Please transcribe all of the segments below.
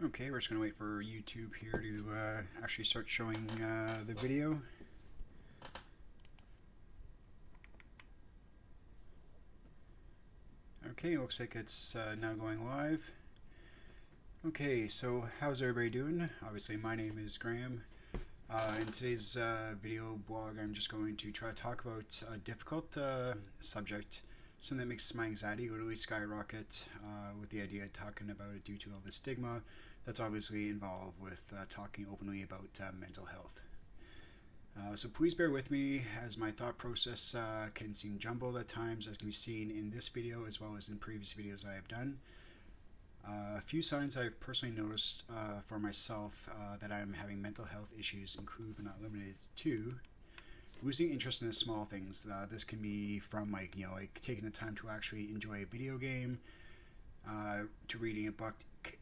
Okay, we're just going to wait for YouTube here to actually start showing the video. Okay, looks like it's now going live. Okay, so how's everybody doing? Obviously, my name is Graham. In today's video blog, I'm just going to try to talk about a difficult subject, something that makes my anxiety literally skyrocket, with the idea of talking about it due to all the stigma that's obviously involved with talking openly about mental health. So please bear with me as my thought process can seem jumbled at times, as can be seen in this video as well as in previous videos I have done. A few signs I've personally noticed for myself that I'm having mental health issues include, but not limited to, losing interest in the small things. This can be from like taking the time to actually enjoy a video game, to reading a book,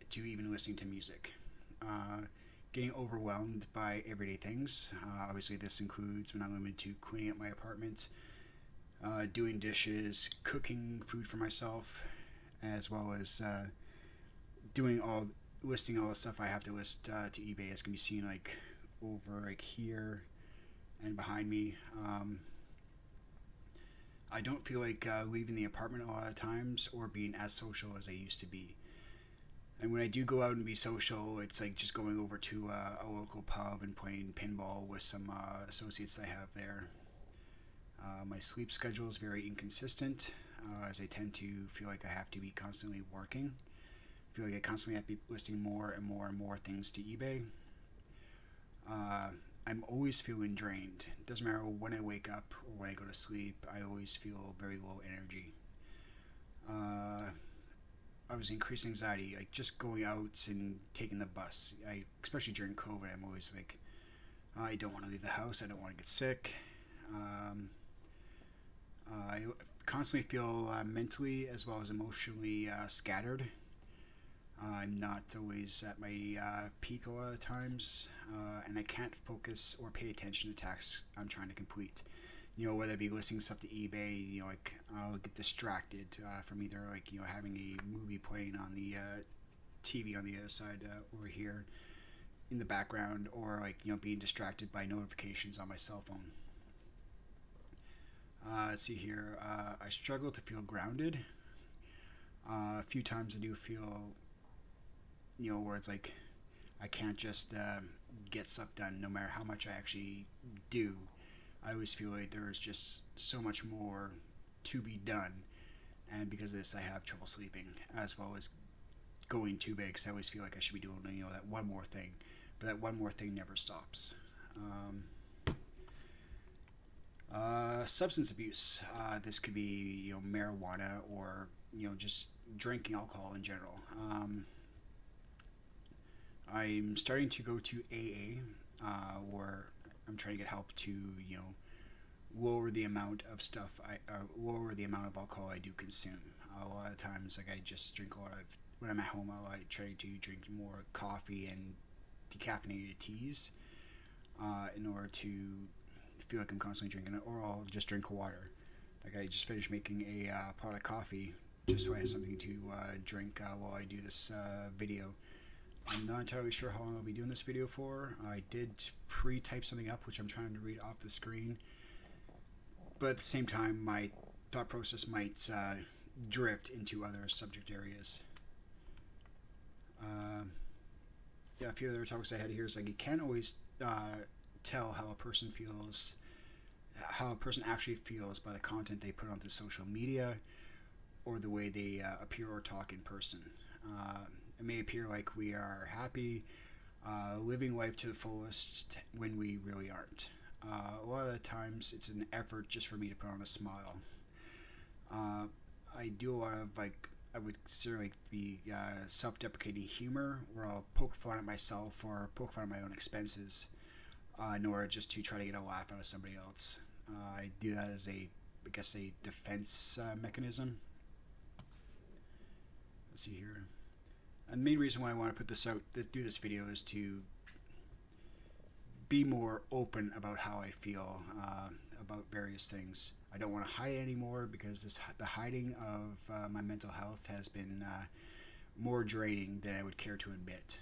to even listening to music. Getting overwhelmed by everyday things. Obviously, this includes, but not limited to, cleaning up my apartment, doing dishes, cooking food for myself, as well as listing all the stuff I have to list to eBay, as can be seen like over like here and behind me. I don't feel like leaving the apartment a lot of times or being as social as I used to be. And when I do go out and be social, it's like just going over to a local pub and playing pinball with some associates I have there. My sleep schedule is very inconsistent, as I tend to feel like I have to be constantly working. I feel like I constantly have to be listing more and more and more things to eBay. I'm always feeling drained. It doesn't matter when I wake up or when I go to sleep, I always feel very low energy. I was increased anxiety, like just going out and taking the bus. Especially during COVID, I'm always like, I don't want to leave the house. I don't want to get sick. I constantly feel mentally as well as emotionally scattered. I'm not always at my peak a lot of times, and I can't focus or pay attention to tasks I'm trying to complete. Whether it be listing stuff to eBay, like I'll get distracted from either having a movie playing on the TV on the other side over here in the background, or being distracted by notifications on my cell phone. Let's see here. I struggle to feel grounded. A few times I do feel, where it's like I can't just get stuff done no matter how much I actually do. I always feel like there's just so much more to be done, and because of this I have trouble sleeping, as well as going to bed, because I always feel like I should be doing that one more thing, but that one more thing never stops. Substance abuse. This could be marijuana, or just drinking alcohol in general. I'm starting to go to AA, where I'm trying to get help to lower the amount of lower the amount of alcohol I do consume. A lot of times, I just drink a lot of, when I'm at home, I try to drink more coffee and decaffeinated teas, in order to feel like I'm constantly drinking it, or I'll just drink water. I just finished making a pot of coffee just so I have something to drink while I do this video. I'm not entirely sure how long I'll be doing this video for. I did pre-type something up, which I'm trying to read off the screen. But at the same time, my thought process might drift into other subject areas. A few other topics I had here is you can't always tell how a person feels, how a person actually feels by the content they put onto social media or the way they appear or talk in person. It may appear like we are happy, living life to the fullest, when we really aren't. A lot of the times it's an effort just for me to put on a smile. I do a lot of I would consider be self-deprecating humor, where I'll poke fun at myself or poke fun at my own expenses, in order just to try to get a laugh out of somebody else. I do that as a defense mechanism. Let's see here. And the main reason why I want to put this out, do this video, is to be more open about how I feel about various things. I don't want to hide anymore, because the hiding of my mental health has been more draining than I would care to admit.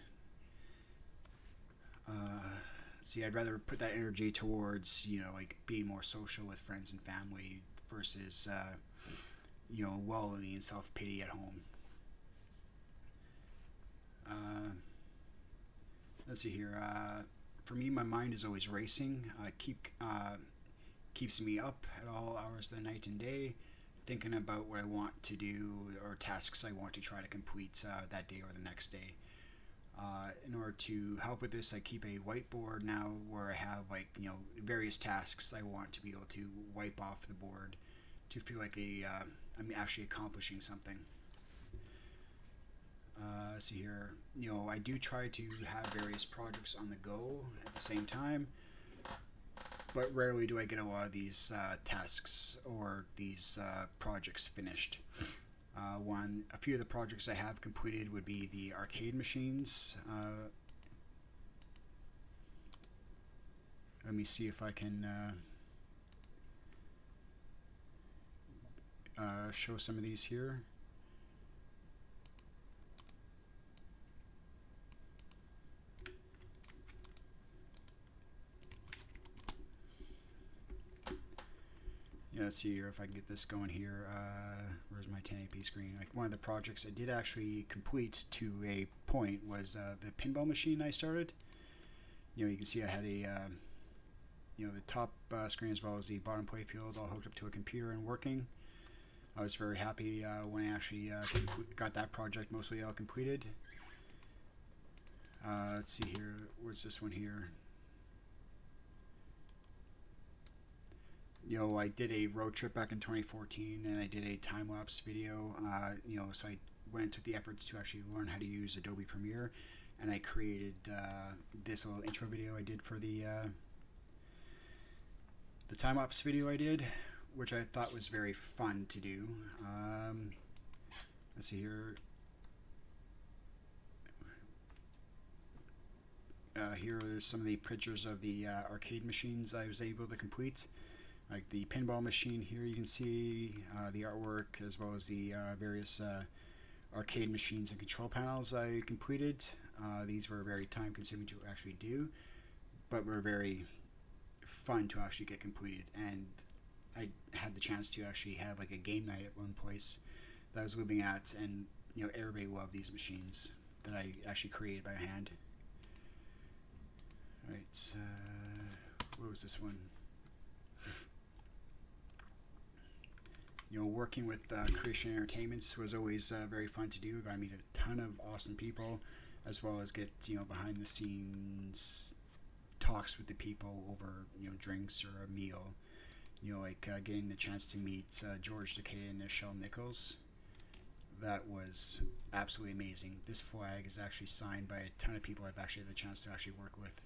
See, I'd rather put that energy towards, like being more social with friends and family versus, wallowing in self-pity at home. Let's see here. For me, my mind is always racing. Keeps me up at all hours of the night and day, thinking about what I want to do or tasks I want to try to complete that day or the next day. In order to help with this, I keep a whiteboard now where I have various tasks I want to be able to wipe off the board to feel like I'm actually accomplishing something. Let's see here. I do try to have various projects on the go at the same time, but rarely do I get a lot of these tasks or these projects finished. A few of the projects I have completed would be the arcade machines. Let me see if I can show some of these here. Yeah, let's see here if I can get this going here. Where's my 1080p screen? Like one of the projects I did actually complete to a point was the pinball machine I started. You can see I had a the top screen as well as the bottom playfield all hooked up to a computer and working. I was very happy when I actually got that project mostly all completed. Let's see here. Where's this one here? I did a road trip back in 2014, and I did a time-lapse video. So I went and took the efforts to actually learn how to use Adobe Premiere, and I created this little intro video I did for the time-lapse video I did, which I thought was very fun to do. Let's see here. Here are some of the pictures of the arcade machines I was able to complete. Like the pinball machine here, you can see the artwork as well as the various arcade machines and control panels I completed. These were very time consuming to actually do, but were very fun to actually get completed. And I had the chance to actually have like a game night at one place that I was living at, and everybody loved these machines that I actually created by hand. Alright, what was this one? Working with Creation Entertainments was always very fun to do. I got to meet a ton of awesome people, as well as get behind the scenes talks with the people over drinks or a meal. Getting the chance to meet George Takei and Nichelle Nichols. That was absolutely amazing. This flag is actually signed by a ton of people I've actually had the chance to actually work with.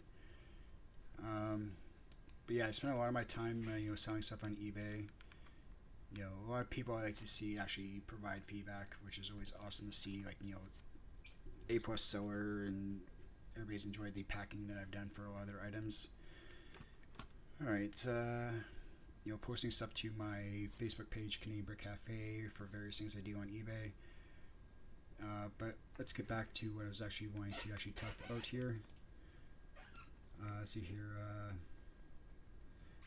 But yeah, I spent a lot of my time selling stuff on eBay. A lot of people I like to see actually provide feedback, which is always awesome to see. Like, A+ seller, and everybody's enjoyed the packing that I've done for a lot of their items. Alright, posting stuff to my Facebook page, Canadian Brick Cafe, for various things I do on eBay. But let's get back to what I was actually wanting to actually talk about here. Let's see here.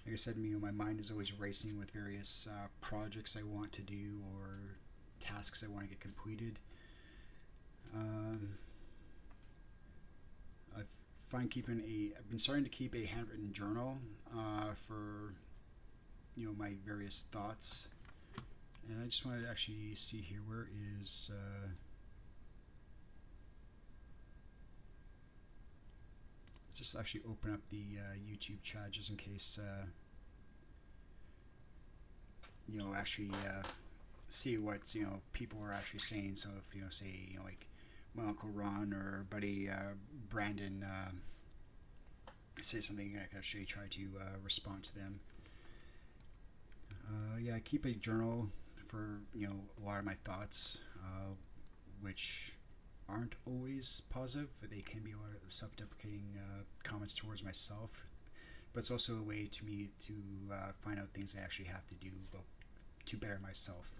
Like I said, my mind is always racing with various projects I want to do or tasks I want to get completed. I've been starting to keep a handwritten journal for my various thoughts, and I just wanted to actually see here, where is let's just actually open up the YouTube chat just in case actually see what people are actually saying. So if say like my Uncle Ron or buddy Brandon say something, I can actually try to respond to them. Yeah, I keep a journal for a lot of my thoughts, which aren't always positive. They can be a lot of self-deprecating comments towards myself, but it's also a way to me to find out things I actually have to do to better myself.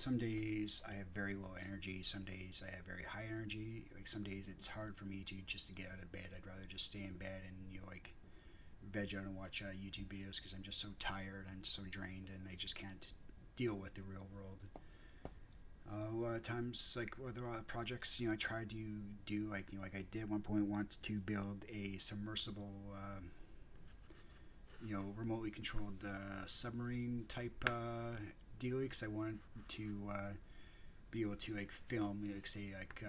some days I have very low energy, some days I have very high energy. Like some days it's hard for me to get out of bed. I'd rather just stay in bed and like veg out and watch YouTube videos because I'm just so tired and so drained, and I just can't deal with the real world. A lot of times, like with a lot of projects, I tried to do like I did at one point want to build a submersible, remotely controlled submarine type deal, because I wanted to be able to like film, like say like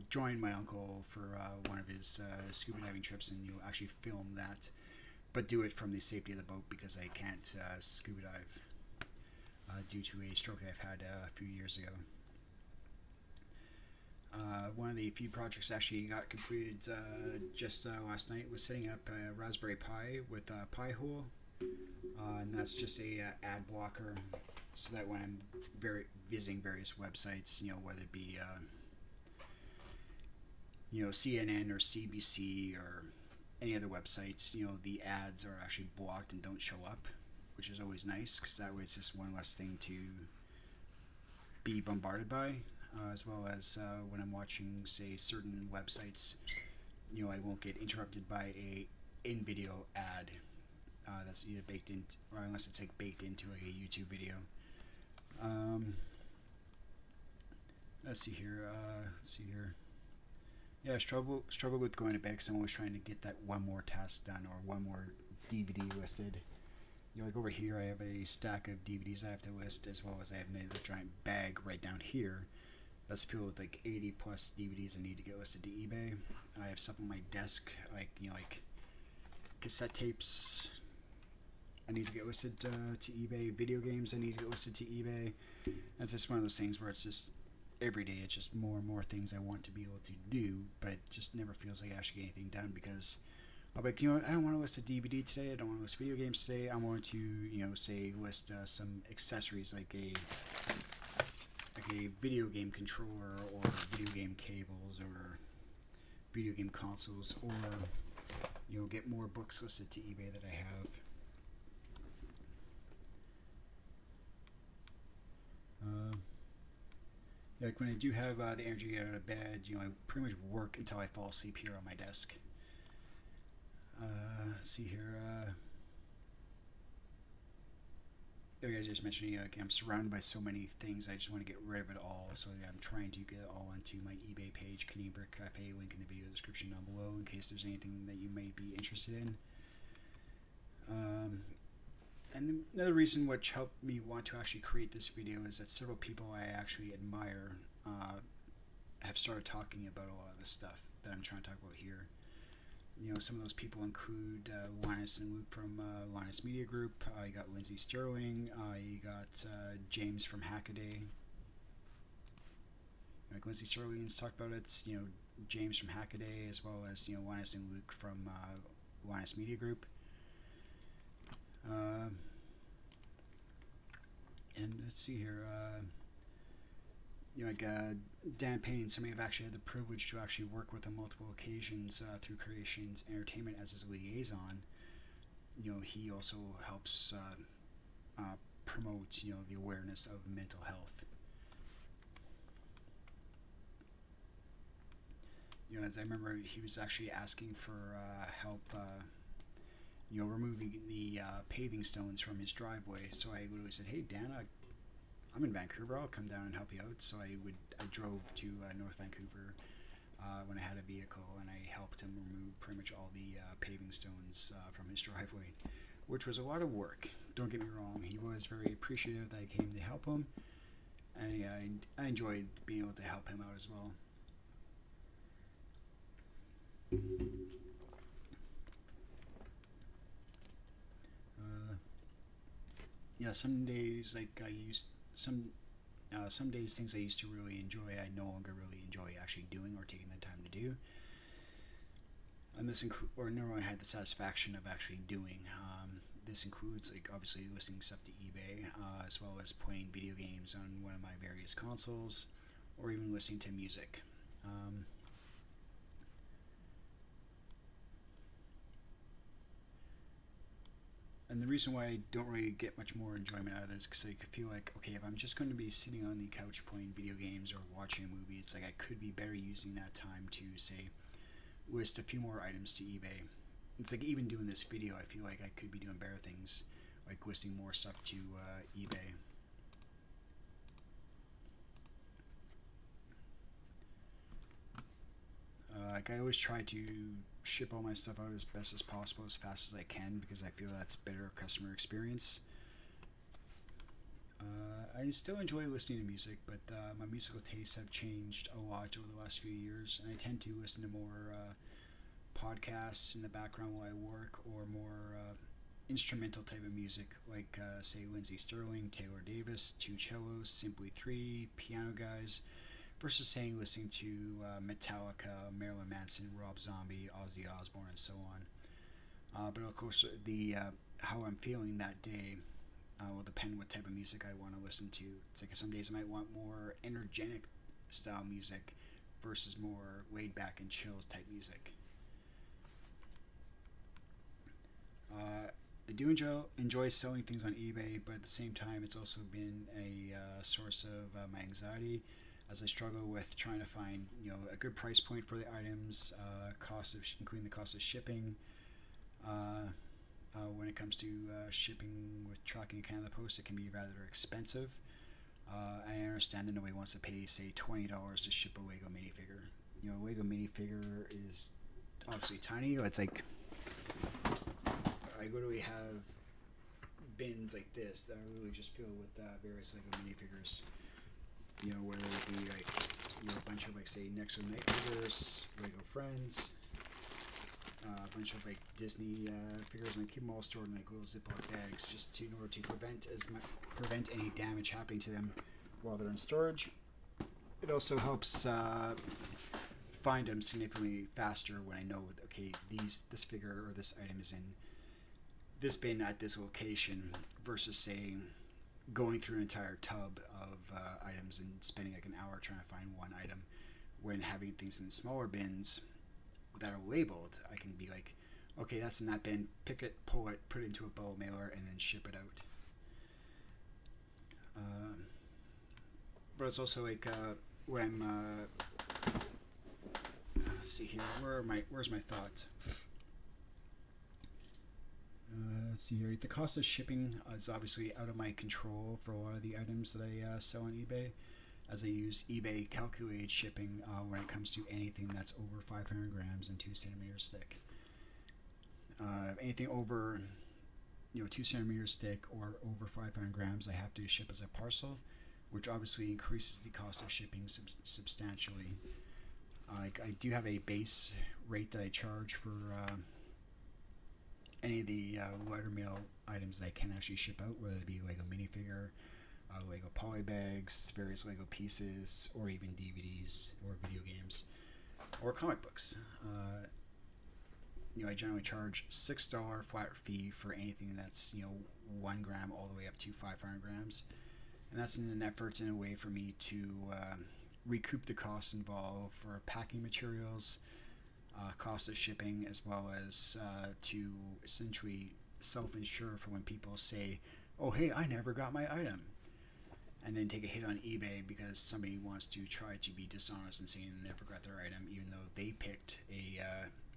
join my uncle for one of his scuba diving trips, and actually film that, but do it from the safety of the boat because I can't scuba dive due to a stroke I've had a few years ago. One of the few projects actually got completed just last night was setting up a Raspberry Pi with a Pi-hole, and that's just a ad blocker, so that when I'm visiting various websites, whether it be CNN or CBC or any other websites, the ads are actually blocked and don't show up, which is always nice because that way it's just one less thing to be bombarded by, as well as when I'm watching, say, certain websites, I won't get interrupted by a in-video ad that's either baked in, or unless it's like baked into like a YouTube video. Let's see here. Yeah, I struggle with going to bed because I'm always trying to get that one more task done or one more DVD listed. Like over here I have a stack of DVDs I have to list, as well as I have a giant bag right down here that's filled with like 80 plus DVDs I need to get listed to eBay. I have stuff on my desk like cassette tapes I need to get listed to eBay, video games I need to get listed to eBay. It's just one of those things where it's just every day it's just more and more things I want to be able to do, but it just never feels like I actually get anything done because I'm like, I don't want to list a DVD today, I don't want to list video games today, I want to, say list some accessories like a video game controller or video game cables or video game consoles, or get more books listed to eBay that I have. Like when I do have the energy to get out of bed, I pretty much work until I fall asleep here on my desk. Let's see here. Like I just mentioned, I'm surrounded by so many things. I just want to get rid of it all. So I'm trying to get it all onto my eBay page, canadianbrickcafe. Link in the video description down below in case there's anything that you may be interested in. And another reason which helped me want to actually create this video is that several people I actually admire have started talking about a lot of the stuff that I'm trying to talk about here. Some of those people include Linus and Luke from Linus Media Group. You got Lindsay Sterling. You got James from Hackaday. Like Lindsay Sterling's talked about it. James from Hackaday, as well as Linus and Luke from Linus Media Group. And let's see here. Dan Payne, somebody I've actually had the privilege to actually work with on multiple occasions through Creations Entertainment as his liaison. He also helps promote the awareness of mental health. As I remember, he was actually asking for help. Removing the paving stones from his driveway. So I literally said, "Hey Dan, I'm in Vancouver. I'll come down and help you out." So I drove to North Vancouver when I had a vehicle, and I helped him remove pretty much all the paving stones from his driveway, which was a lot of work. Don't get me wrong. He was very appreciative that I came to help him, and I enjoyed being able to help him out as well. Some days some days things I used to really enjoy, I no longer really enjoy actually doing or taking the time to do. And this never really had the satisfaction of actually doing. This includes obviously listing stuff to eBay, as well as playing video games on one of my various consoles, or even listening to music. And the reason why I don't really get much more enjoyment out of this is because I feel like, okay, if I'm just going to be sitting on the couch playing video games or watching a movie, it's like I could be better using that time to, say, list a few more items to eBay. It's like even doing this video, I feel like I could be doing better things, like listing more stuff to eBay. Like I always try to ship all my stuff out as best as possible, as fast as I can, because I feel that's better customer experience. I still enjoy listening to music, but my musical tastes have changed a lot over the last few years, and I tend to listen to more podcasts in the background while I work, or more instrumental type of music, like say Lindsey Sterling, Taylor Davis, Two Cellos, Simply Three, Piano Guys, versus saying listening to Metallica, Marilyn Manson, Rob Zombie, Ozzy Osbourne, and so on. But of course, the how I'm feeling that day will depend what type of music I want to listen to. It's like some days I might want more energetic style music versus more laid back and chill type music. I do enjoy selling things on eBay, but at the same time, it's also been a source of my anxiety, as I struggle with trying to find a good price point for the items, including the cost of shipping. When it comes to shipping with tracking in Canada Post, it can be rather expensive. I understand that nobody wants to pay, say, $20 to ship a Lego minifigure. A Lego minifigure is obviously tiny. It's like I literally have bins like this that are really just filled with various Lego minifigures. Whether it be like a bunch of, like, say, Nexo Night figures, Lego Friends, a bunch of like Disney figures, and I keep them all stored in like little Ziploc bags, just in order to prevent any damage happening to them while they're in storage. It also helps find them significantly faster when I know, okay, this figure or this item is in this bin at this location, versus, say, going through an entire tub of items and spending like an hour trying to find one item. When having things in smaller bins that are labeled, I can be like, okay, that's in that bin, pick it, pull it, put it into a bulk mailer, and then ship it out. But it's also like when I'm let's see here, where's my thoughts? Let's see here. The cost of shipping is obviously out of my control for a lot of the items that I sell on eBay, as I use eBay calculated shipping when it comes to anything that's over 500 grams and 2 centimeters thick. Anything over 2 centimeters thick or over 500 grams, I have to ship as a parcel, which obviously increases the cost of shipping substantially. I do have a base rate that I charge for any of the lighter mail items that I can actually ship out, whether it be Lego minifigure, Lego polybags, various Lego pieces, or even DVDs or video games or comic books. I generally charge $6 flat fee for anything that's 1 gram all the way up to 500 grams, and that's in an effort, in a way, for me to recoup the costs involved for packing materials, cost of shipping, as well as to essentially self-insure for when people say, oh hey, I never got my item, and then take a hit on eBay because somebody wants to try to be dishonest and saying they never got their item, even though they picked a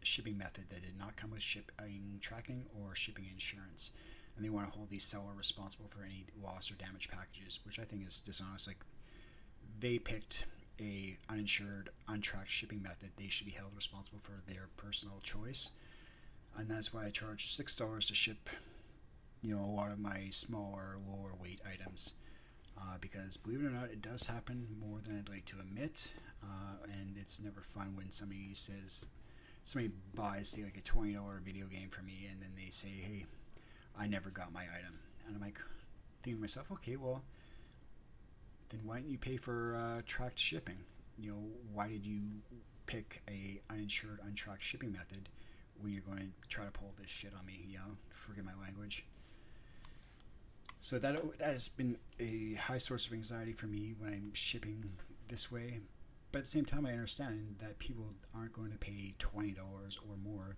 shipping method that did not come with shipping tracking or shipping insurance, and they want to hold the seller responsible for any loss or damaged packages, which I think is dishonest. Like, they picked a uninsured, untracked shipping method. They should be held responsible for their personal choice, and that's why I charge $6 to ship a lot of my smaller, lower weight items, because, believe it or not, it does happen more than I'd like to admit, and it's never fun when somebody buys, say, like a $20 video game from me, and then they say, hey, I never got my item, and I'm like, thinking to myself, okay, well, then why didn't you pay for tracked shipping? Why did you pick a uninsured, untracked shipping method when you're going to try to pull this shit on me? Forgive my language. So that has been a high source of anxiety for me when I'm shipping this way. But at the same time, I understand that people aren't going to pay $20 or more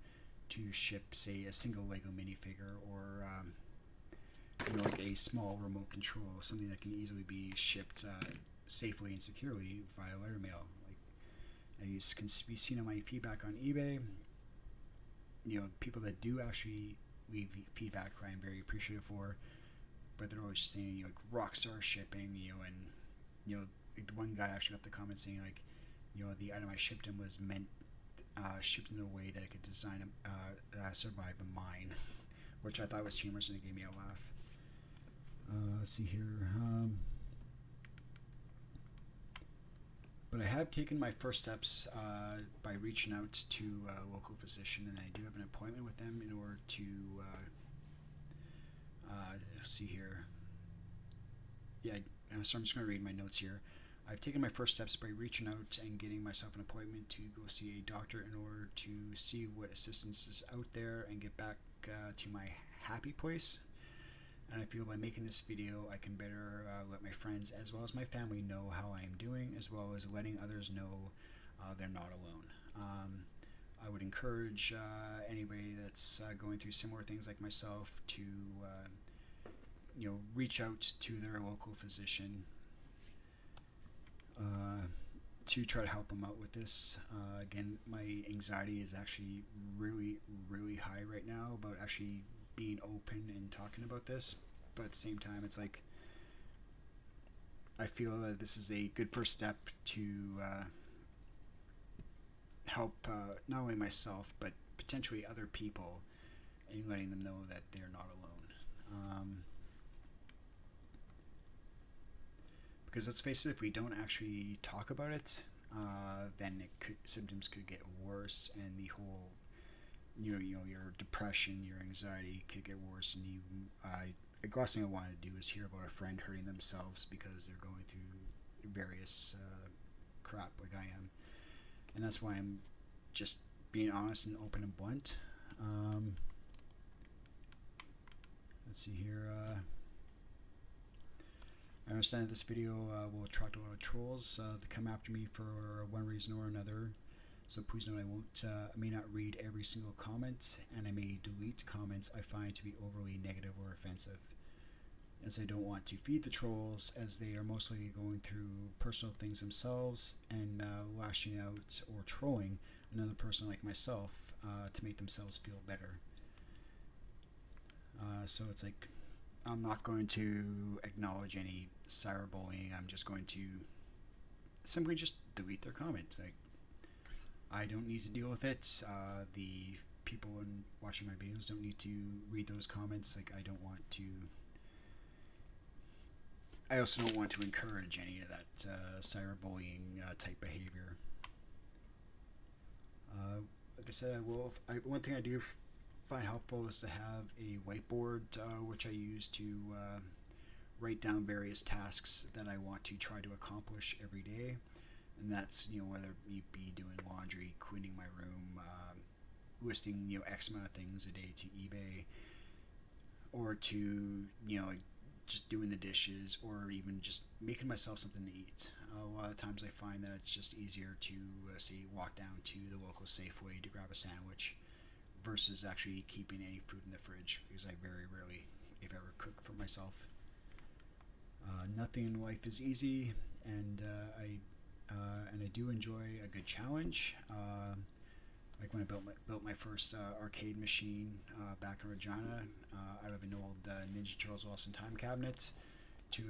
to ship, say, a single Lego minifigure or like a small remote control, something that can easily be shipped safely and securely via letter mail. Like, as can be seen on my feedback on eBay, people that do actually leave feedback, I'm very appreciative for, but they're always saying, like, rockstar shipping, and, like the one guy actually left the comment saying, like, the item I shipped him was shipped in a way that it could survive a mine, which I thought was humorous and it gave me a laugh. Let's see here. But I have taken my first steps by reaching out to a local physician, and I do have an appointment with them in order to let's see here. Yeah, so I'm just going to read my notes here. I've taken my first steps by reaching out and getting myself an appointment to go see a doctor in order to see what assistance is out there and get back to my happy place. And I feel by making this video, I can better let my friends as well as my family know how I am doing, as well as letting others know they're not alone. I would encourage anybody that's going through similar things like myself to reach out to their local physician to try to help them out with this. Again, my anxiety is actually really, really high right now about actually being open and talking about this, but at the same time, it's like I feel that this is a good first step to help not only myself but potentially other people, and letting them know that they're not alone. Because let's face it, if we don't actually talk about it, then symptoms could get worse, and the whole your depression, your anxiety could get worse. And the last thing I want to do is hear about a friend hurting themselves because they're going through various crap like I am. And that's why I'm just being honest and open and blunt. Let's see here. I understand that this video will attract a lot of trolls to come after me for one reason or another. So please note I may not read every single comment, and I may delete comments I find to be overly negative or offensive, as I don't want to feed the trolls, as they are mostly going through personal things themselves and lashing out or trolling another person like myself to make themselves feel better. So it's like, I'm not going to acknowledge any cyberbullying. I'm just going to simply just delete their comment. Like, I don't need to deal with it. The people watching my videos don't need to read those comments. Like, I don't want to. I also don't want to encourage any of that cyberbullying type behavior. Like I said, one thing I do find helpful is to have a whiteboard, which I use to write down various tasks that I want to try to accomplish every day. And that's, whether you be doing laundry, cleaning my room, listing, X amount of things a day to eBay, or to, just doing the dishes, or even just making myself something to eat. A lot of times I find that it's just easier to, say, walk down to the local Safeway to grab a sandwich versus actually keeping any food in the fridge, because I very rarely, if ever, cook for myself. Nothing in life is easy, and I do enjoy a good challenge. Like when I built my first arcade machine back in Regina, out of an old Ninja Turtles Lost in Time cabinet, to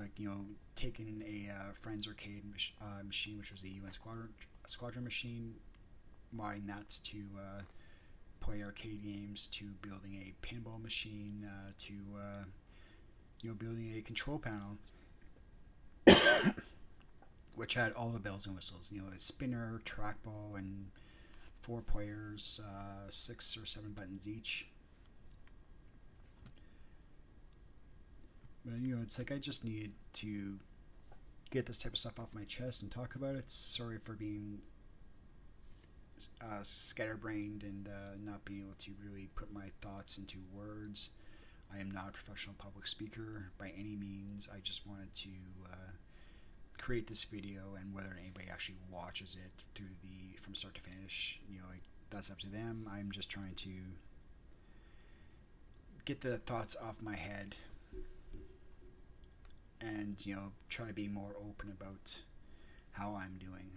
taking a friend's arcade machine, which was the UN Squadron machine, modding that to play arcade games, to building a pinball machine, to building a control panel, which had all the bells and whistles. A spinner, trackball, and 4 players, 6 or 7 buttons each. But it's like I just need to get this type of stuff off my chest and talk about it. Sorry for being scatterbrained and not being able to really put my thoughts into words. I am not a professional public speaker by any means. I just wanted to create this video, and whether anybody actually watches it from start to finish, that's up to them. I'm just trying to get the thoughts off my head and try to be more open about how I'm doing.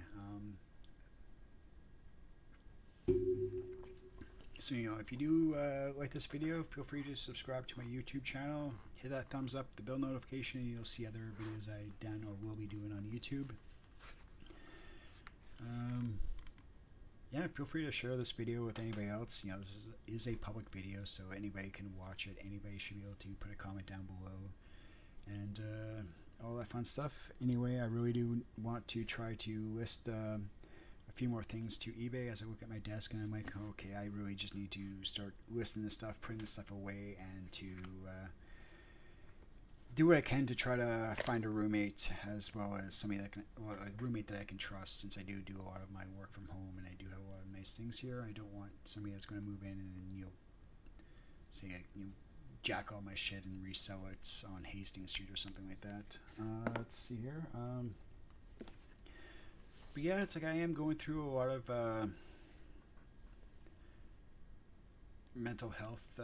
So if you do like this video, feel free to subscribe to my YouTube channel, hit that thumbs up, the bell notification, and you'll see other videos I've done or will be doing on YouTube. Yeah, feel free to share this video with anybody else. This is a public video, so anybody can watch it. Anybody should be able to put a comment down below and all that fun stuff. Anyway, I really do want to try to list a few more things to eBay as I look at my desk, and I'm like, okay, I really just need to start listing this stuff, putting this stuff away, and to do what I can to try to find a roommate, as well as somebody that a roommate that I can trust, since I do a lot of my work from home and I do have a lot of nice things here. I don't want somebody that's going to move in and say jack all my shit and resell it on Hastings Street or something like that. Let's see here. But yeah, it's like I am going through a lot of mental health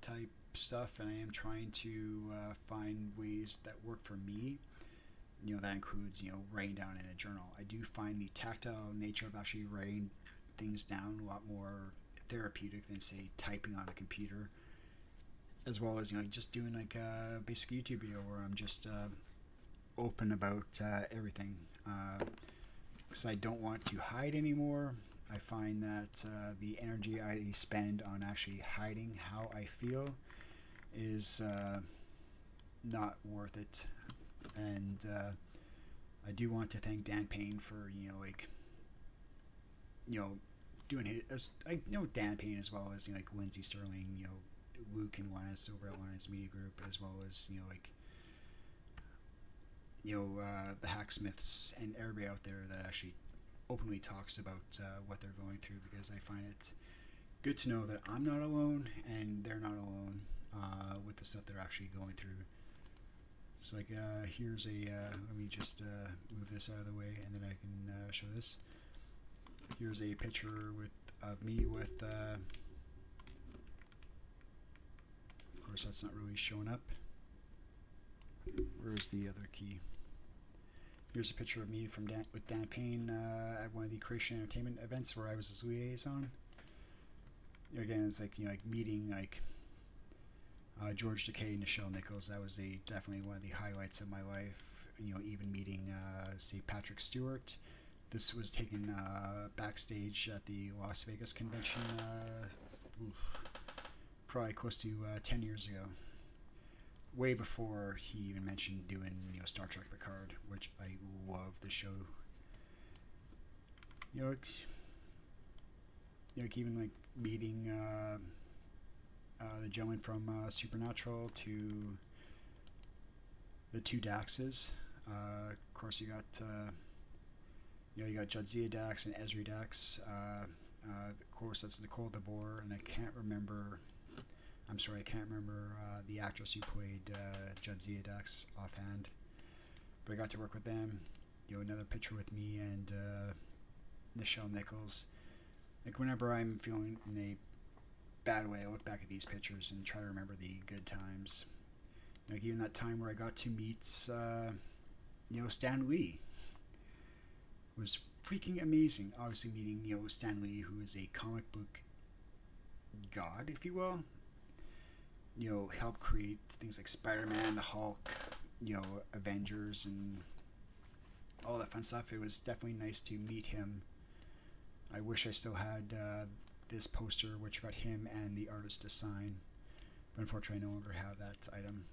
type stuff, and I am trying to find ways that work for me. That includes writing down in a journal. I do find the tactile nature of actually writing things down a lot more therapeutic than, say, typing on a computer, as well as just doing like a basic YouTube video where I'm just open about everything, because I don't want to hide anymore. I find that the energy I spend on actually hiding how I feel is not worth it. And I do want to thank Dan Payne for doing it, as I know Dan Payne, as well as like Lindsay Sterling, Luke and Linus over at Linus Media Group, as well as the hacksmiths and everybody out there that actually openly talks about what they're going through, because I find it good to know that I'm not alone and they're not alone with the stuff they're actually going through. So like here's a let me just move this out of the way, and then I can show this. Here's a picture of me with of course that's not really showing up. Where's the other key? Here's a picture of me with Dan Payne at one of the Creation Entertainment events where I was his liaison. Again, it's like meeting George Takei, Nichelle Nichols. That was definitely one of the highlights of my life. Even meeting say Patrick Stewart. This was taken backstage at the Las Vegas convention, probably close to 10 years ago. Way before he even mentioned doing Star Trek Picard, which I love the show. Even like meeting the gentleman from Supernatural, to the two Daxes. Of course, you got you got Jadzia Dax and Ezri Dax. Of course, that's Nicole DeBoer, and I can't remember the actress who played Jadzia Dax offhand, but I got to work with them. Another picture with me and Nichelle Nichols. Like whenever I'm feeling in a bad way, I look back at these pictures and try to remember the good times. Like even that time where I got to meet Stan Lee was freaking amazing. Obviously meeting Stan Lee, who is a comic book god, if you will. Help create things like Spider-Man, the Hulk, Avengers, and all that fun stuff. It was definitely nice to meet him. I wish I still had this poster, which got him and the artist to sign, but unfortunately I no longer have that item.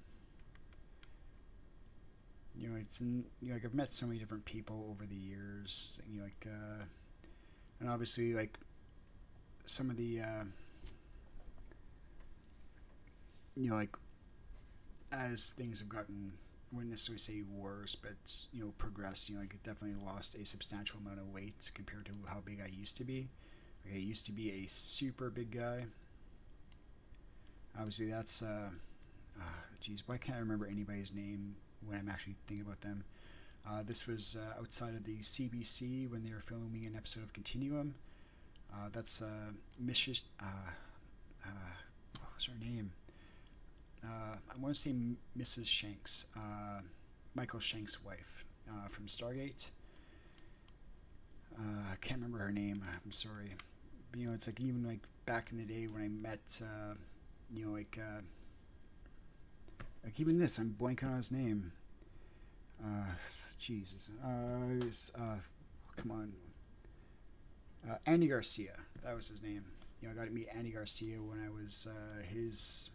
I've met so many different people over the years, and obviously like some of the as things have gotten, I wouldn't necessarily say worse, but progressed. I definitely lost a substantial amount of weight compared to how big I used to be. I used to be a super big guy. Obviously, that's geez, why can't I remember anybody's name when I'm actually thinking about them? This was outside of the CBC when they were filming an episode of Continuum. That's Mrs. What was her name? I want to say Mrs. Shanks, Michael Shanks' wife from Stargate. I can't remember her name. I'm sorry. But, it's like even like back in the day when I met, like even this, I'm blanking on his name. Jesus. Come on. Andy Garcia. That was his name. I got to meet Andy Garcia when I was his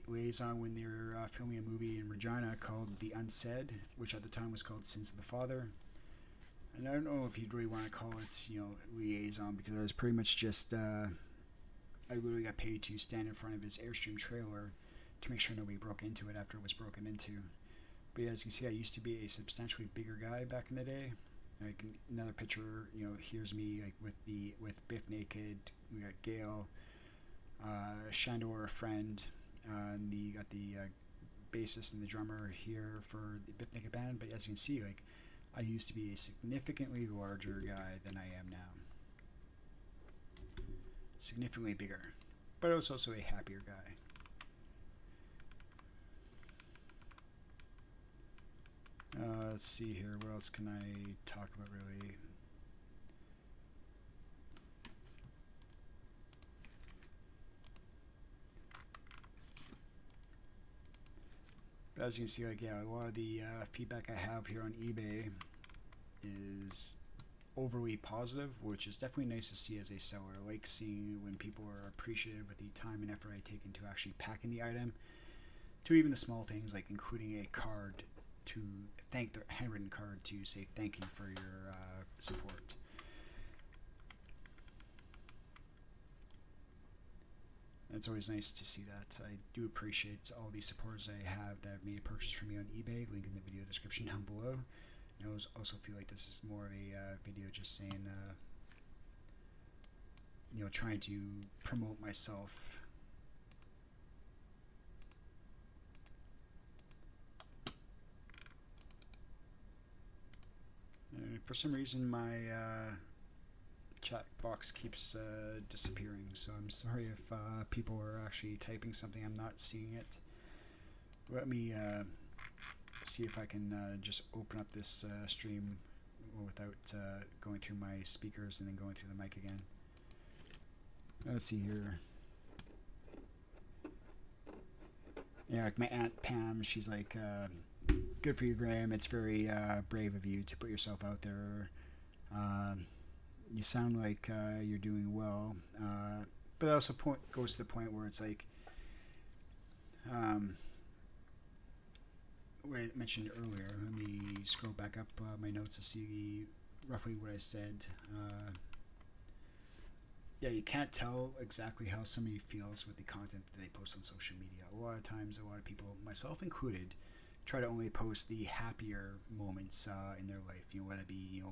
liaison when they were filming a movie in Regina called The Unsaid, which at the time was called Sins of the Father. And I don't know if you'd really want to call it, liaison, because I was pretty much just, I really got paid to stand in front of his Airstream trailer to make sure nobody broke into it after it was broken into. But yeah, as you can see, I used to be a substantially bigger guy back in the day. Like another picture, here's me like with Biff naked. We got Gail, Shandor, a friend, and you got the bassist and the drummer here for the Biff Naked band. But as you can see, like I used to be a significantly larger guy than I am now. Significantly bigger, but I was also a happier guy. Let's see here. What else can I talk about, really? But as you can see, like, yeah, a lot of the feedback I have here on eBay is overly positive, which is definitely nice to see as a seller. I like seeing when people are appreciative with the time and effort I take into actually packing the item, to even the small things like including a card to thank the handwritten card to say thank you for your support. And it's always nice to see that. I do appreciate all the supporters I have that have made a purchase from me on eBay. Link in the video description down below. And I also feel like this is more of a video just saying, trying to promote myself. For some reason, my chat box keeps disappearing, so I'm sorry if people are actually typing something. I'm not seeing it. Let me see if I can just open up this stream without going through my speakers and then going through the mic again. Let's see here. Yeah, like my Aunt Pam, she's like, good for you, Graham. It's very brave of you to put yourself out there. You sound like you're doing well. But that also goes to the point where it's like, what I mentioned earlier. Let me scroll back up my notes to see roughly what I said. Yeah, you can't tell exactly how somebody feels with the content that they post on social media. A lot of times, a lot of people, myself included, try to only post the happier moments in their life. Whether it be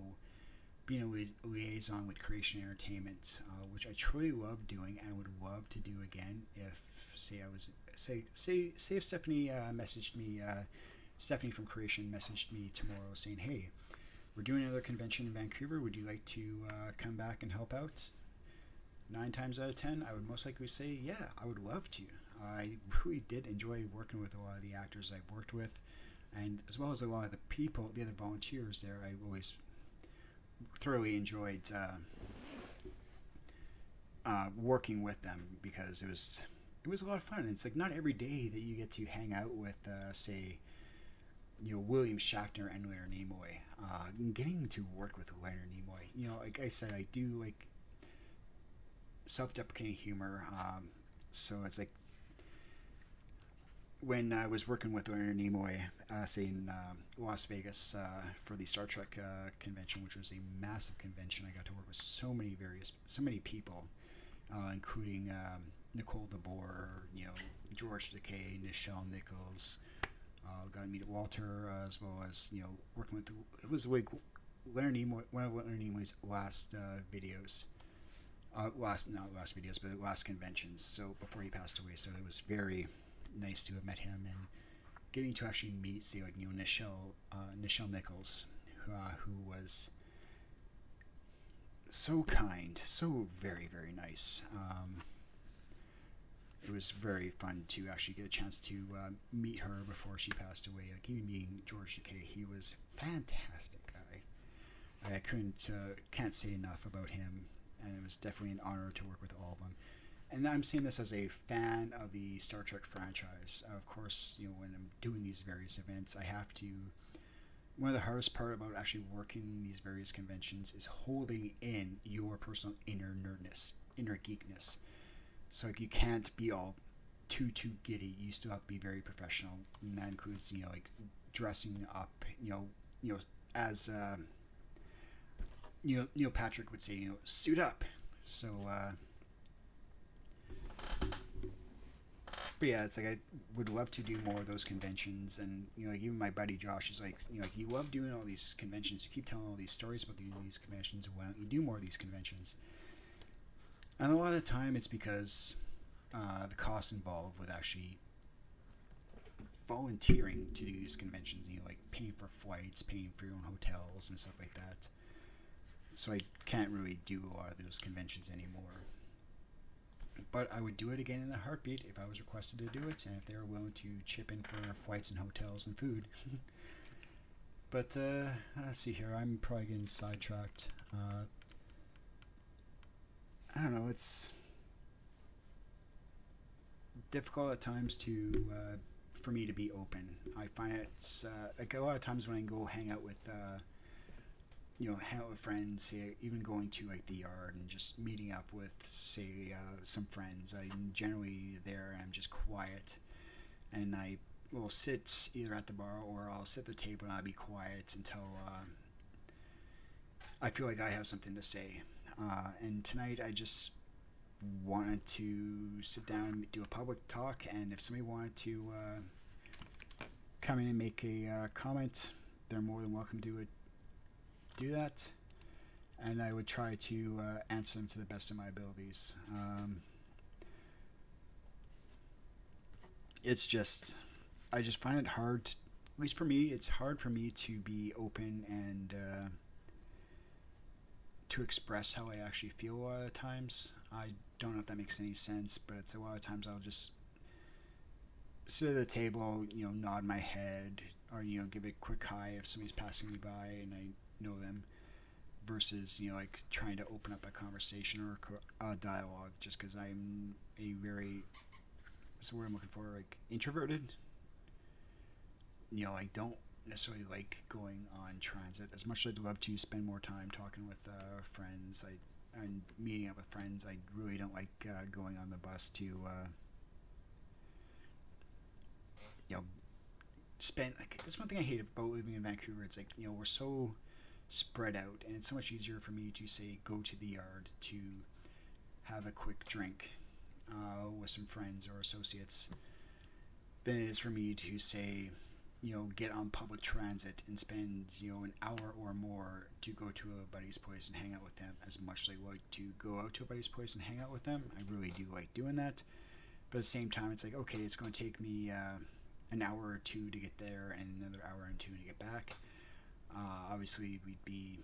being a liaison with Creation Entertainment, which I truly love doing and would love to do again. If if Stephanie messaged me, Stephanie from Creation messaged me tomorrow saying, "Hey, we're doing another convention in Vancouver. Would you like to come back and help out?" 9 times out of 10, I would most likely say, yeah, I would love to. I really did enjoy working with a lot of the actors I've worked with, and as well as a lot of the people, the other volunteers there. I always thoroughly enjoyed working with them because it was a lot of fun. It's like not every day that you get to hang out with, say, William Shatner and Leonard Nimoy. Getting to work with Leonard Nimoy, like I said, I do like self-deprecating humor, so it's like when I was working with Leonard Nimoy, say in Las Vegas for the Star Trek convention, which was a massive convention. I got to work with so many people, including Nicole DeBoer, George Takei, Nichelle Nichols. Got to meet Walter, as well as working with it was like Leonard Nimoy, one of Leonard Nimoy's last videos. Not last videos, but last conventions. So before he passed away, so it was very nice to have met him and getting to actually meet, say, like Nichelle Nichols, who was so kind, so very, very nice. it was very fun to actually get a chance to meet her before she passed away. Like even meeting George Takei, he was a fantastic guy. I can't say enough about him, and it was definitely an honor to work with all of them. And I'm saying this as a fan of the Star Trek franchise. Of course, when I'm doing these various events, I have to. One of the hardest part about actually working these various conventions is holding in your personal inner nerdness, inner geekness. So like you can't be all too giddy. You still have to be very professional, and that includes like dressing up. As Neil Patrick would say, suit up. So. But yeah, it's like I would love to do more of those conventions, and like even my buddy Josh is like, you love doing all these conventions. You keep telling all these stories about these conventions. Why don't you do more of these conventions? And a lot of the time, it's because the costs involved with actually volunteering to do these conventions. Like paying for flights, paying for your own hotels and stuff like that. So I can't really do a lot of those conventions anymore. But I would do it again in a heartbeat if I was requested to do it, and if they were willing to chip in for flights and hotels and food. But let's see here. I'm probably getting sidetracked. I don't know. It's difficult at times for me to be open. I find it's like a lot of times when I go hang out with hang out with friends, say, even going to like the yard and just meeting up with, say, some friends. I'm generally there and I'm just quiet, and I will sit either at the bar or I'll sit at the table and I'll be quiet until I feel like I have something to say. And tonight I just wanted to sit down and do a public talk, and if somebody wanted to come in and make a comment, they're more than welcome to do that, and I would try to answer them to the best of my abilities. It's just, I just find it hard, at least for me, it's hard for me to be open and to express how I actually feel a lot of times. I don't know if that makes any sense, but it's a lot of times I'll just sit at the table, nod my head, or give a quick hi if somebody's passing me by and I know them, versus like trying to open up a conversation or a dialogue, just because I'm a very, what's the word I'm looking for, like introverted. I don't necessarily like going on transit as much as I'd love to spend more time talking with friends and meeting up with friends. I really don't like going on the bus to spend, like, that's one thing I hate about living in Vancouver. It's like we're so spread out, and it's so much easier for me to say go to the yard to have a quick drink with some friends or associates than it is for me to say get on public transit and spend an hour or more to go to a buddy's place and hang out with them. As much as I like to go out to a buddy's place and hang out with them, I really do like doing that, but at the same time it's like, okay, it's going to take me an hour or two to get there and another hour and two to get back. Obviously, we'd be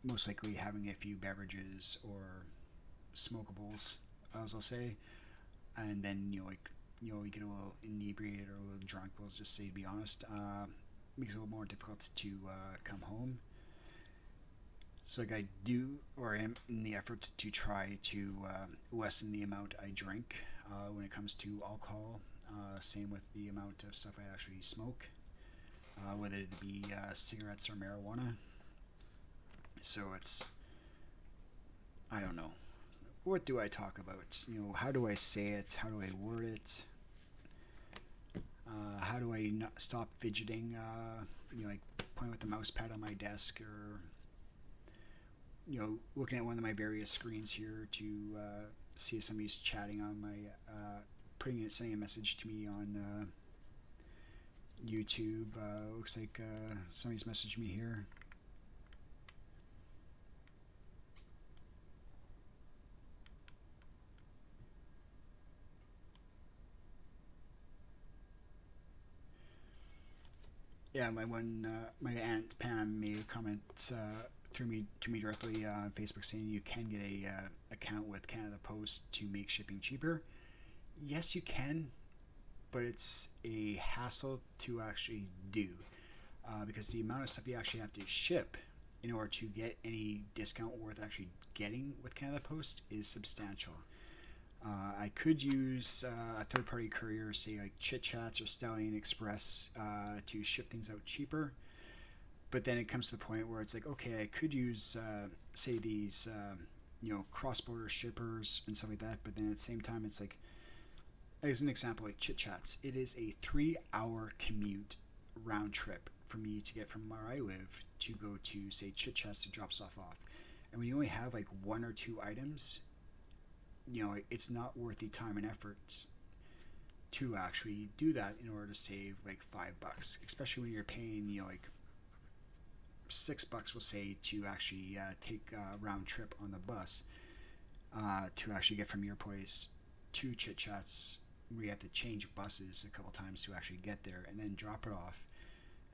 most likely having a few beverages or smokables, as I'll say, and then we get a little inebriated or a little drunk. We'll just say, to be honest, makes it a little more difficult to come home. So like I do, or am in the effort to try to lessen the amount I drink when it comes to alcohol. Same with the amount of stuff I actually smoke. Whether it be cigarettes or marijuana. So it's, I don't know. What do I talk about? How do I say it? How do I word it? How do I not stop fidgeting? Like playing with the mouse pad on my desk, or looking at one of my various screens here to see if somebody's chatting on my, sending a message to me on YouTube. Looks like somebody's messaged me here. Yeah, my aunt Pam made a comment to me directly on Facebook saying you can get a account with Canada Post to make shipping cheaper. yes, you can, but it's a hassle to actually do because the amount of stuff you actually have to ship in order to get any discount worth actually getting with Canada Post is substantial. I could use a third-party courier, say like Chit Chats or Stallion Express, to ship things out cheaper. But then it comes to the point where it's like, okay, I could use, say, these, cross-border shippers and stuff like that. But then at the same time, it's like, as an example, like Chit Chats, it is a 3-hour commute round trip for me to get from where I live to go to, say, Chit Chats to drop stuff off. And when you only have like 1 or 2 items, it's not worth the time and effort to actually do that in order to save like $5, especially when you're paying, like $6, we'll say, to actually take a round trip on the bus to actually get from your place to Chit Chats. We have to change buses a couple times to actually get there and then drop it off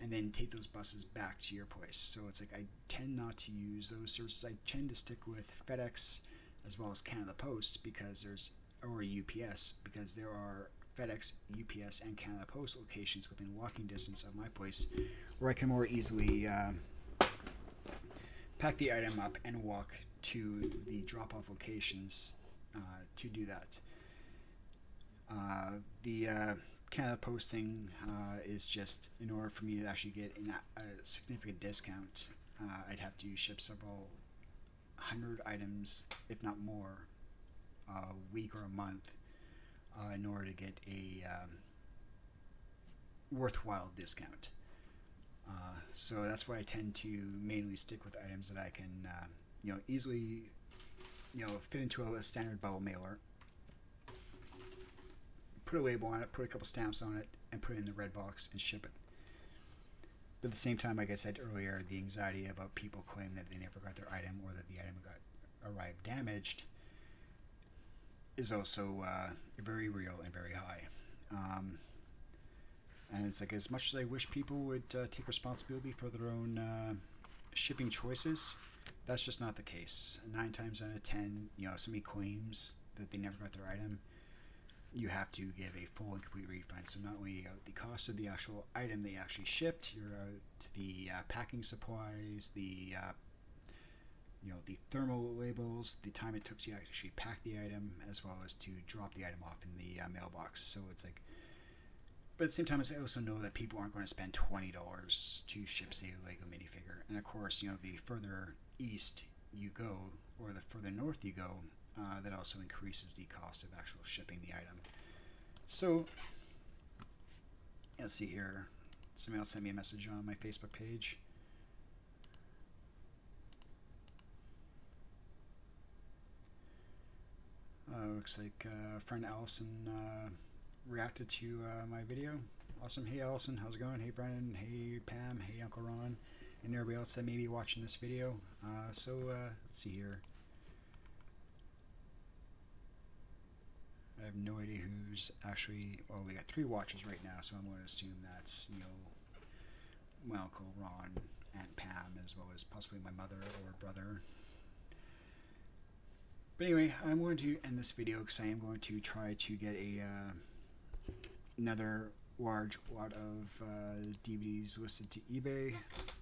and then take those buses back to your place. So it's like I tend not to use those services. I tend to stick with FedEx as well as Canada Post or UPS, because there are FedEx, UPS, and Canada Post locations within walking distance of my place where I can more easily pack the item up and walk to the drop-off locations to do that. The Canada Post thing is just, in order for me to actually get a significant discount, I'd have to ship several hundred items, if not more, a week or a month in order to get a worthwhile discount. So that's why I tend to mainly stick with items that I can easily fit into a standard bubble mailer, put a label on it, put a couple stamps on it, and put it in the red box and ship it. But at the same time, like I said earlier, the anxiety about people claiming that they never got their item or that the item arrived damaged is also very real and very high. And it's like, as much as I wish people would take responsibility for their own shipping choices, that's just not the case. 9 times out of 10, somebody claims that they never got their item, you have to give a full and complete refund. So not only out the cost of the actual item they actually shipped, you're out the packing supplies, the thermal labels, the time it took to actually pack the item, as well as to drop the item off in the mailbox. So it's like, but at the same time, I also know that people aren't going to spend $20 to ship, say, a Lego minifigure. And of course, the further east you go, or the further north you go, that also increases the cost of actual shipping the item. So, let's see here. Somebody else sent me a message on my Facebook page. Looks like friend Allison reacted to my video. Awesome. Hey Allison, how's it going? Hey Brennan, hey Pam, hey Uncle Ron, and everybody else that may be watching this video. So let's see here. I have no idea who's actually, well, we got 3 watchers right now, so I'm going to assume that's, my Uncle Ron, Aunt Pam, as well as possibly my mother or brother. But anyway, I'm going to end this video because I am going to try to get another large lot of DVDs listed to eBay.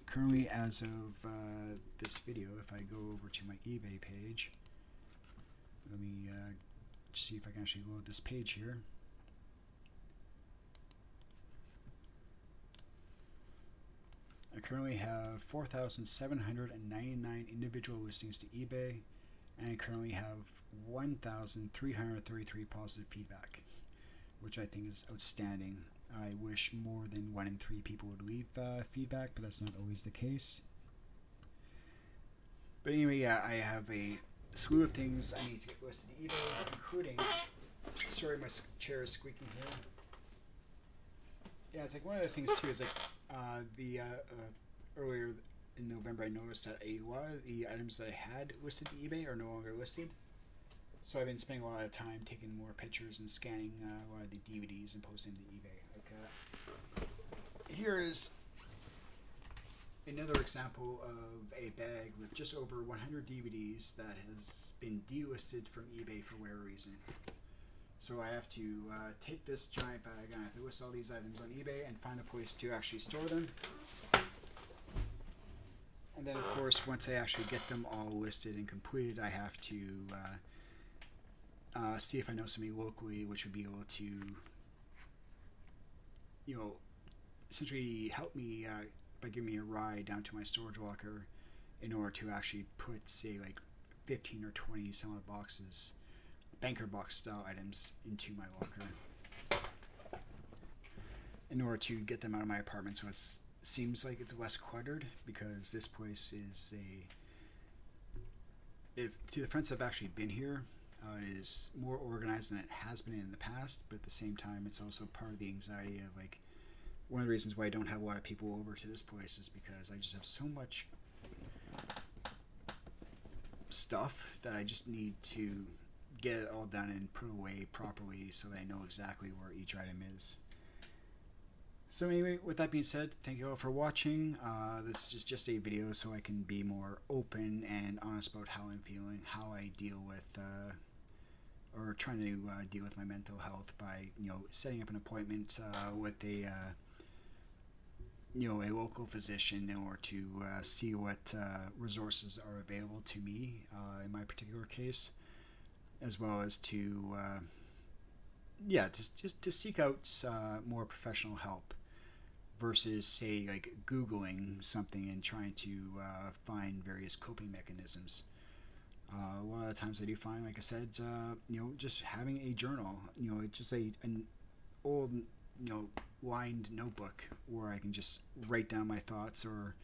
Currently, as of this video, if I go over to my eBay page, let me see if I can actually load this page here. I currently have 4,799 individual listings to eBay, and I currently have 1,333 positive feedback, which I think is outstanding. I wish more than 1 in 3 people would leave feedback, but that's not always the case. But anyway, yeah, I have a slew of things I need to get listed to eBay, including, sorry, my chair is squeaking here. Yeah, it's like one of the things too is like earlier in November I noticed that a lot of the items that I had listed to eBay are no longer listed. So I've been spending a lot of time taking more pictures and scanning a lot of the DVDs and posting them to eBay. Like here is another example of a bag with just over 100 DVDs that has been delisted from eBay for whatever reason. So I have to take this giant bag and I have to list all these items on eBay and find a place to actually store them. And then, of course, once I actually get them all listed and completed, I have to see if I know somebody locally which would be able to, essentially help me by giving me a ride down to my storage locker in order to actually put, say, like 15 or 20 similar boxes, banker box style items, into my locker in order to get them out of my apartment so it seems like it's less cluttered, because this place is to the friends that have actually been here, it is more organized than it has been in the past, but at the same time it's also part of the anxiety of, like, one of the reasons why I don't have a lot of people over to this place is because I just have so much stuff that I just need to get it all done and put away properly so that I know exactly where each item is. So anyway, with that being said, thank you all for watching. This is just a video so I can be more open and honest about how I'm feeling, how I deal with or trying to deal with my mental health by setting up an appointment with a local physician in order to see what resources are available to me in my particular case, as well as to just to seek out more professional help versus, say, like Googling something and trying to find various coping mechanisms. A lot of the times I do find, like I said, just having a journal, just an old, lined notebook where I can just write down my thoughts or,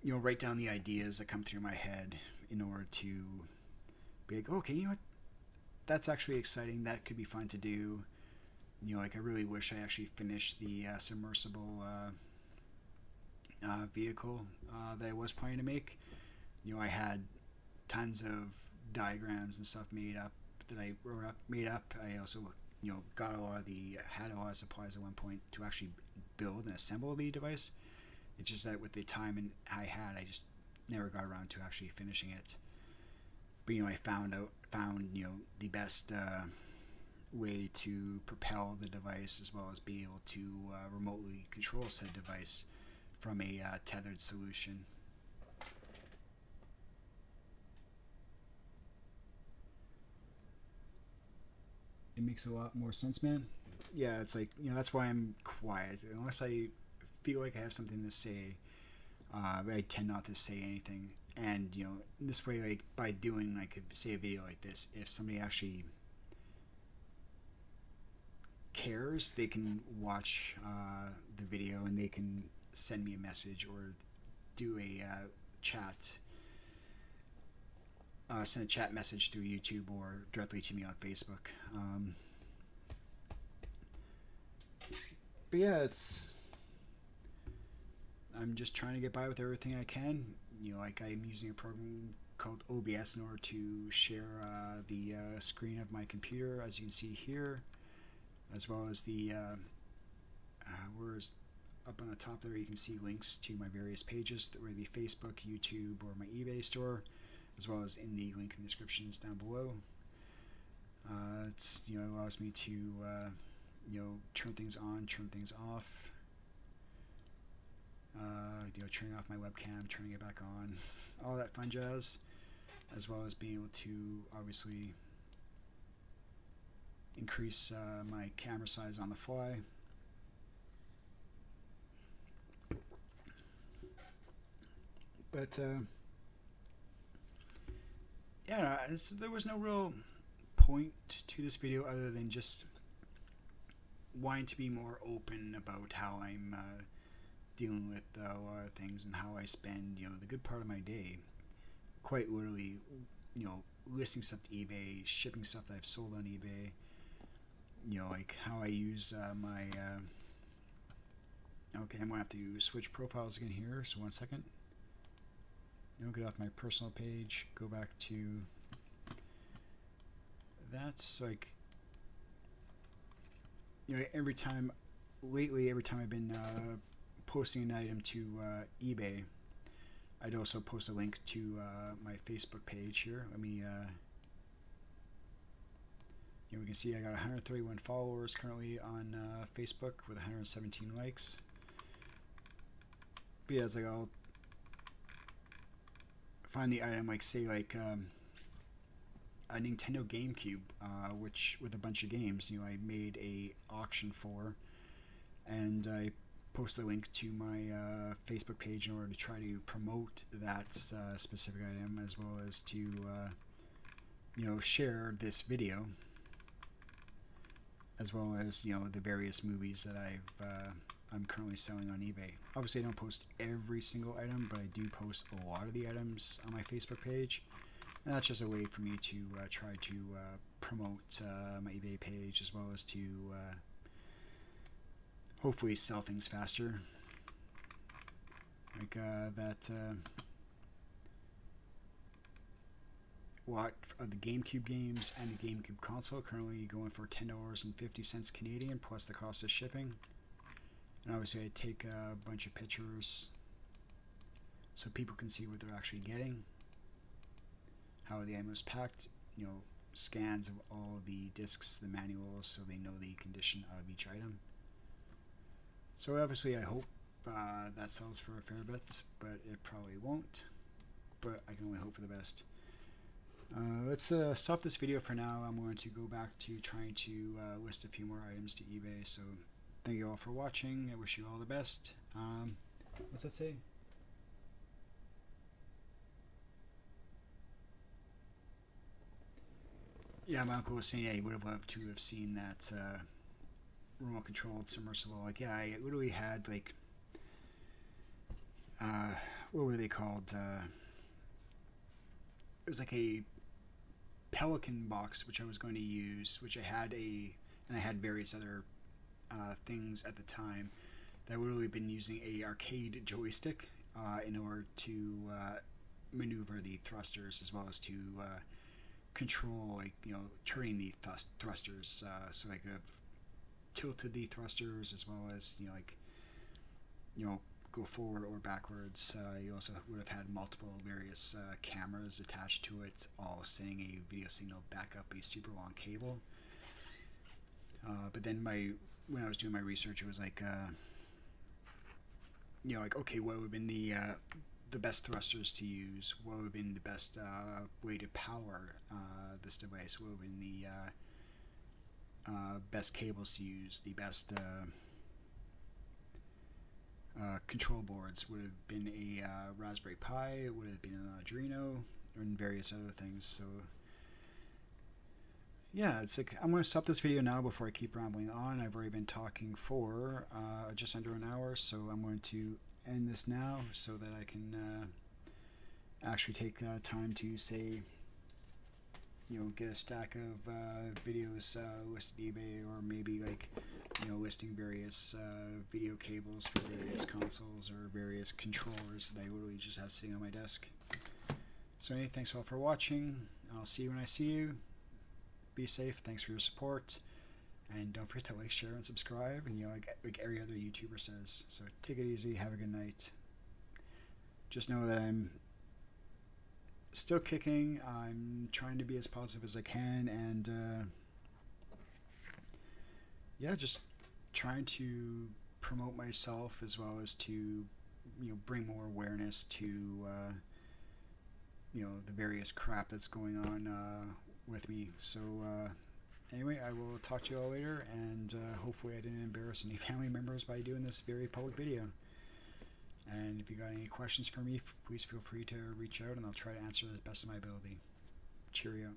write down the ideas that come through my head in order to be like, okay, you know what, that's actually exciting. That could be fun to do. Like, I really wish I actually finished the submersible vehicle that I was planning to make. I had tons of diagrams and stuff made up that I made up. I also, had a lot of supplies at one point to actually build and assemble the device. It's just that with the time I had, I just never got around to actually finishing it. But I found the best way to propel the device, as well as being able to remotely control said device from a tethered solution. It makes a lot more sense, man. Yeah, it's like, that's why I'm quiet. Unless I feel like I have something to say, I tend not to say anything. And, this way, like, by doing, like, say, a video like this, if somebody actually cares, they can watch the video and they can send me a message or do a chat, send a chat message through YouTube or directly to me on Facebook. But yeah, I'm just trying to get by with everything I can. Like, I'm using a program called OBS in order to share the screen of my computer, as you can see here, as well as the where's up on the top there, you can see links to my various pages, whether it be Facebook, YouTube, or my eBay store, as well as in the link in the descriptions down below. It's allows me to turn things on, turn things off, turning off my webcam, turning it back on, all that fun jazz, as well as being able to obviously increase my camera size on the fly. But yeah, there was no real point to this video other than just wanting to be more open about how I'm dealing with a lot of things and how I spend the good part of my day, quite literally, listing stuff to eBay, shipping stuff that I've sold on eBay, like how I use my okay, I'm gonna have to switch profiles again here, so 1 second. Get off my personal page, go back to that's like, every time I've been posting an item to eBay, I'd also post a link to my Facebook page here. Let me we can see I got 131 followers currently on Facebook with 117 likes. But yeah, it's like I'll find the item, like say like a Nintendo GameCube, which with a bunch of games, I made a auction for, and I post the link to my Facebook page in order to try to promote that specific item, as well as to share this video, as well as the various movies that I'm currently selling on eBay. Obviously, I don't post every single item, but I do post a lot of the items on my Facebook page, and that's just a way for me to try to promote my eBay page, as well as to hopefully sell things faster. Like that lot of the GameCube games and the GameCube console currently going for $10.50 Canadian plus the cost of shipping. And obviously I take a bunch of pictures so people can see what they're actually getting, how the item was packed, scans of all the discs, the manuals, so they know the condition of each item. So obviously I hope that sells for a fair bit, but it probably won't. But I can only hope for the best. Let's stop this video for now. I'm going to go back to trying to list a few more items to eBay. So thank you all for watching. I wish you all the best. What's that say? Yeah, my uncle was saying, yeah, he would have loved to have seen that remote controlled submersible. Like, yeah, I literally had like what were they called? It was like a Pelican box, which I was going to use, which I had and I had various other things at the time that I would have been using a arcade joystick in order to maneuver the thrusters, as well as to control, like, turning the thrusters, so I could have tilted the thrusters, as well as go forward or backwards. You also would have had multiple various cameras attached to it, all sending a video signal back up a super long cable. But then when I was doing my research, it was like okay, what would have been the best thrusters to use? What would have been the best way to power this device? What would have been the best cables to use? The best control boards would have been a Raspberry Pi, it would have been an Arduino, and various other things. So yeah, it's like I'm going to stop this video now before I keep rambling on. I've already been talking for just under an hour, so I'm going to end this now so that I can actually take time to say, get a stack of videos listed eBay, or maybe like listing various video cables for various consoles or various controllers that I literally just have sitting on my desk. So anyway, thanks all for watching. I'll see you when I see you. Be safe. Thanks for your support, and don't forget to like, share, and subscribe. And like every other YouTuber says. So take it easy. Have a good night. Just know that I'm still kicking. I'm trying to be as positive as I can, and yeah, just trying to promote myself, as well as to bring more awareness to the various crap that's going on with me. So anyway, I will talk to you all later, and hopefully I didn't embarrass any family members by doing this very public video. And if you got any questions for me, please feel free to reach out, and I'll try to answer as best of my ability. Cheerio.